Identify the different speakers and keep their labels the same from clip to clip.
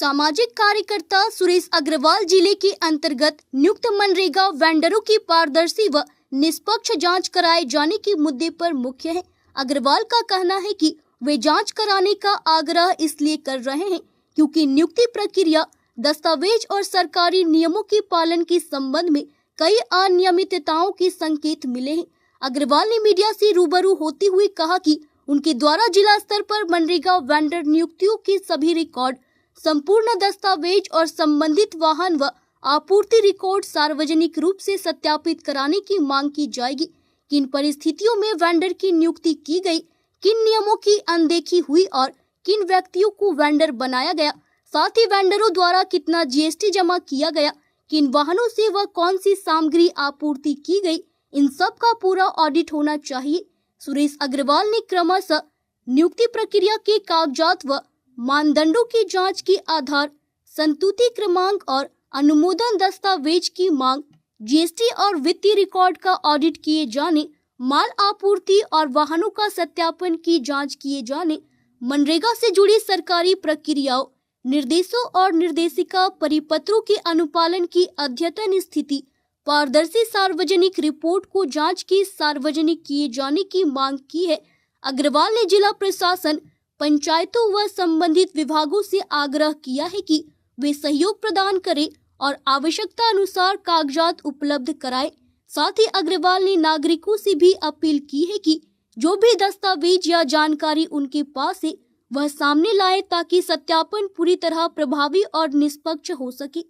Speaker 1: सामाजिक कार्यकर्ता सुरेश अग्रवाल जिले के अंतर्गत नियुक्त मनरेगा वेंडरों की पारदर्शी व निष्पक्ष जांच कराए जाने के मुद्दे पर मुख्य है। अग्रवाल का कहना है कि वे जांच कराने का आग्रह इसलिए कर रहे हैं क्योंकि नियुक्ति प्रक्रिया, दस्तावेज और सरकारी नियमों के पालन के संबंध में कई अनियमितताओं के संकेत मिले हैं। अग्रवाल ने मीडिया से रूबरू होते हुए कहा कि उनके द्वारा जिला स्तर पर मनरेगा वेंडर नियुक्तियों के सभी रिकॉर्ड, संपूर्ण दस्तावेज और संबंधित वाहन व आपूर्ति रिकॉर्ड सार्वजनिक रूप से सत्यापित कराने की मांग की जाएगी। किन परिस्थितियों में वेंडर की नियुक्ति की गई, किन नियमों की अनदेखी हुई और किन व्यक्तियों को वेंडर बनाया गया, साथ ही वेंडरों द्वारा कितना जीएसटी जमा किया गया, किन वाहनों से व कौन सी सामग्री आपूर्ति की गई, इन सब का पूरा ऑडिट होना चाहिए। सुरेश अग्रवाल ने क्रमशः नियुक्ति प्रक्रिया के कागजात व मानदंडों की जांच के आधार, संतुति क्रमांक और अनुमोदन दस्तावेज की मांग, जीएसटी और वित्तीय रिकॉर्ड का ऑडिट किए जाने, माल आपूर्ति और वाहनों का सत्यापन की जांच किए जाने, मनरेगा से जुड़ी सरकारी प्रक्रियाओं, निर्देशों और निर्देशिका परिपत्रों के अनुपालन की अद्यतन स्थिति, पारदर्शी सार्वजनिक रिपोर्ट को जांच के सार्वजनिक किए जाने की मांग की है। अग्रवाल ने जिला प्रशासन, पंचायतों व संबंधित विभागों से आग्रह किया है कि वे सहयोग प्रदान करें और आवश्यकता अनुसार कागजात उपलब्ध कराएं। साथ ही अग्रवाल ने नागरिकों से भी अपील की है कि जो भी दस्तावेज या जानकारी उनके पास है वह सामने लाए ताकि सत्यापन पूरी तरह प्रभावी और निष्पक्ष हो सके।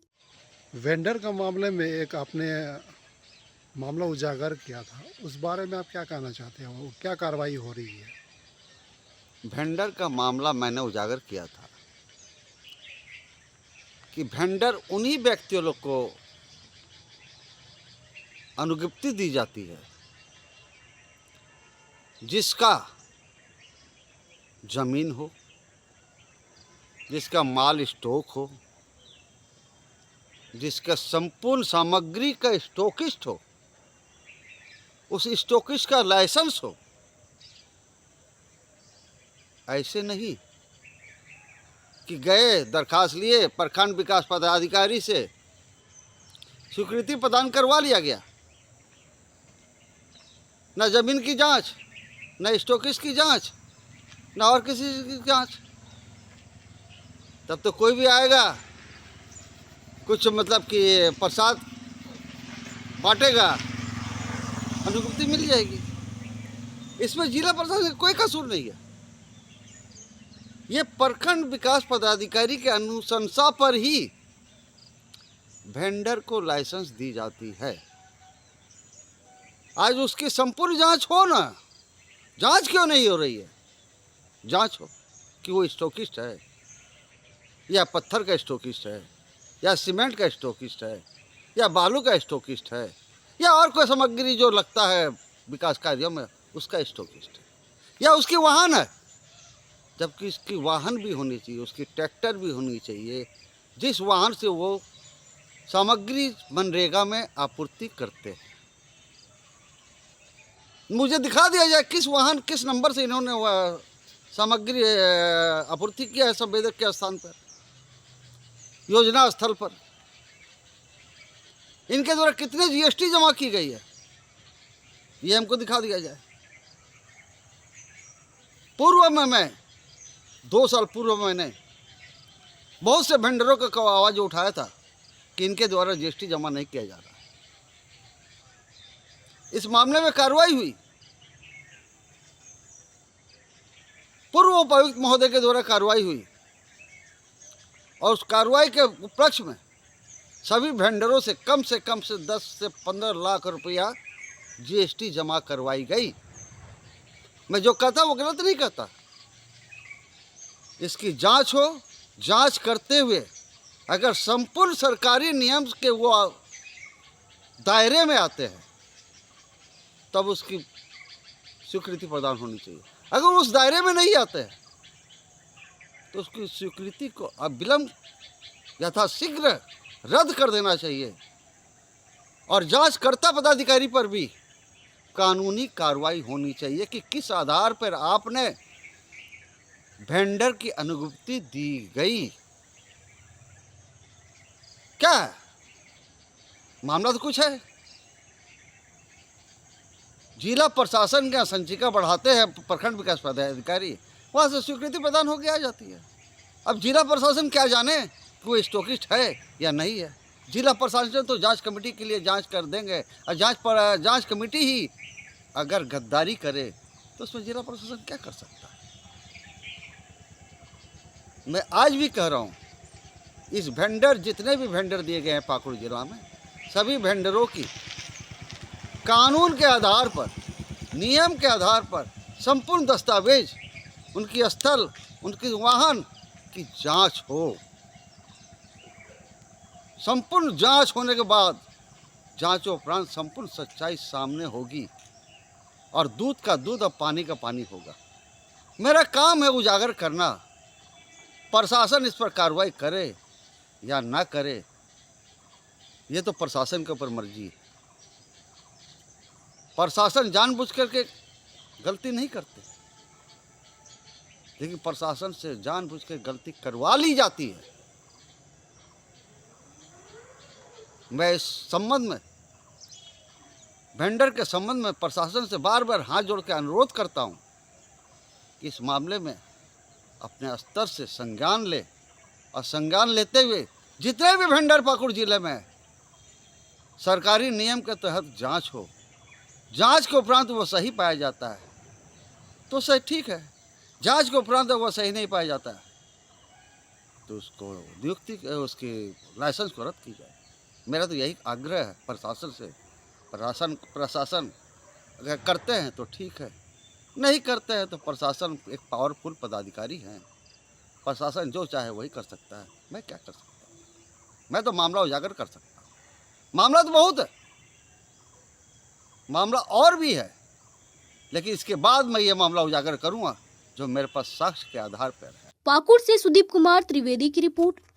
Speaker 2: वेंडर का मामले में एक आपने मामला उजागर किया था, उस बारे में आप क्या कहना चाहते हैं? वो क्या कार्रवाई हो रही है?
Speaker 3: वेंडर का मामला मैंने उजागर किया था कि वेंडर उन्हीं व्यक्तियों लोग को अनुज्ञप्ति दी जाती है जिसका जमीन हो, जिसका माल स्टॉक हो, जिसका संपूर्ण सामग्री का स्टॉकिस्ट हो, उस स्टॉकिस्ट का लाइसेंस हो। ऐसे नहीं कि गए दरखास्त लिए, प्रखंड विकास पदाधिकारी से स्वीकृति प्रदान करवा लिया गया, न जमीन की जांच, न स्टॉकिस्ट की जांच, न और किसी की जांच। तब तो कोई भी आएगा, कुछ मतलब कि प्रसाद बांटेगा, अनुज्ञप्ति मिल जाएगी। इसमें जिला प्रशासन का कोई कसूर नहीं है। ये प्रखंड विकास पदाधिकारी के अनुशंसा पर ही वेंडर को लाइसेंस दी जाती है। आज उसकी संपूर्ण जांच हो ना, जांच क्यों नहीं हो रही है? जांच हो कि वो स्टॉकिस्ट है या पत्थर का स्टॉकिस्ट है या सीमेंट का स्टॉकिस्ट है या बालू का स्टॉकिस्ट है या और कोई सामग्री जो लगता है विकास कार्यों में उसका स्टॉकिस्ट है, या उसकी वाहन है, जबकि इसकी वाहन भी होनी चाहिए, उसकी ट्रैक्टर भी होनी चाहिए जिस वाहन से वो सामग्री मनरेगा में आपूर्ति करते हैं। मुझे दिखा दिया जाए किस वाहन, किस नंबर से इन्होंने सामग्री आपूर्ति किया है संवेदक के स्थान पर, योजना स्थल पर। इनके द्वारा कितने जीएसटी जमा की गई है ये हमको दिखा दिया जाए। पूर्व में मैं 2 साल पूर्व मैंने बहुत से वेंडरों का आवाज उठाया था कि इनके द्वारा जीएसटी जमा नहीं किया जा रहा। इस मामले में कार्रवाई हुई, पूर्व उपायुक्त महोदय के द्वारा कार्रवाई हुई और उस कार्रवाई के उपलक्ष्य में सभी वेंडरों से कम से 10 से 15 लाख रुपया जीएसटी जमा करवाई गई। मैं जो कहता वो गलत नहीं कहता। इसकी जांच हो, जांच करते हुए अगर संपूर्ण सरकारी नियम के वो दायरे में आते हैं तब उसकी स्वीकृति प्रदान होनी चाहिए। अगर उस दायरे में नहीं आते हैं तो उसकी स्वीकृति को अविलंब यथाशीघ्र रद्द कर देना चाहिए और जांचकर्ता पदाधिकारी पर भी कानूनी कार्रवाई होनी चाहिए कि किस आधार पर आपने वेंडर की अनुज्ञप्ति दी गई। क्या है? मामला तो कुछ है। जिला प्रशासन का संचिका बढ़ाते हैं प्रखंड विकास पदाधिकारी, वहाँ से स्वीकृति प्रदान होकर आ जाती है। अब जिला प्रशासन क्या जाने कि वो स्टॉकिस्ट है या नहीं है। जिला प्रशासन तो जांच कमेटी के लिए जांच कर देंगे, और जांच कमेटी ही अगर गद्दारी करे तो उसमें जिला प्रशासन क्या कर सकता है। मैं आज भी कह रहा हूँ, इस वेंडर, जितने भी वेंडर दिए गए हैं पाकुड़ जिला में, सभी वेंडरों की कानून के आधार पर, नियम के आधार पर संपूर्ण दस्तावेज, उनकी स्थल, उनकी वाहन की जांच हो। संपूर्ण जांच होने के बाद, जांच उपरांत संपूर्ण सच्चाई सामने होगी और दूध का दूध और पानी का पानी होगा। मेरा काम है उजागर करना। प्रशासन इस पर कार्रवाई करे या ना करे, ये तो प्रशासन के ऊपर मर्जी है। प्रशासन जानबूझ करके गलती नहीं करते, लेकिन प्रशासन से जानबूझ के गलती करवा ली जाती है। मैं इस संबंध में, वेंडर के संबंध में प्रशासन से बार बार हाथ जोड़ के अनुरोध करता हूं कि इस मामले में अपने स्तर से संज्ञान ले, और संज्ञान लेते हुए जितने भी वेंडर पाकुड़ जिले में सरकारी नियम के तहत जांच हो। जांच के उपरांत वो सही पाया जाता है तो सही, ठीक है। जांच के उपरांत वो सही नहीं पाया जाता है तो उसको नियुक्ति, उसकी लाइसेंस को रद्द की जाए। मेरा तो यही आग्रह है प्रशासन से। प्रशासन अगर करते हैं तो ठीक है, नहीं करते हैं तो प्रशासन एक पावरफुल पदाधिकारी हैं। प्रशासन जो चाहे वही कर सकता है। मैं क्या कर सकता हूँ? मैं तो मामला उजागर कर सकता हूँ। मामला तो बहुत है, मामला और भी है, लेकिन इसके बाद मैं ये मामला उजागर करूँगा जो मेरे पास साक्ष्य के आधार पर है।
Speaker 1: पाकुड़ से सुदीप कुमार त्रिवेदी की रिपोर्ट,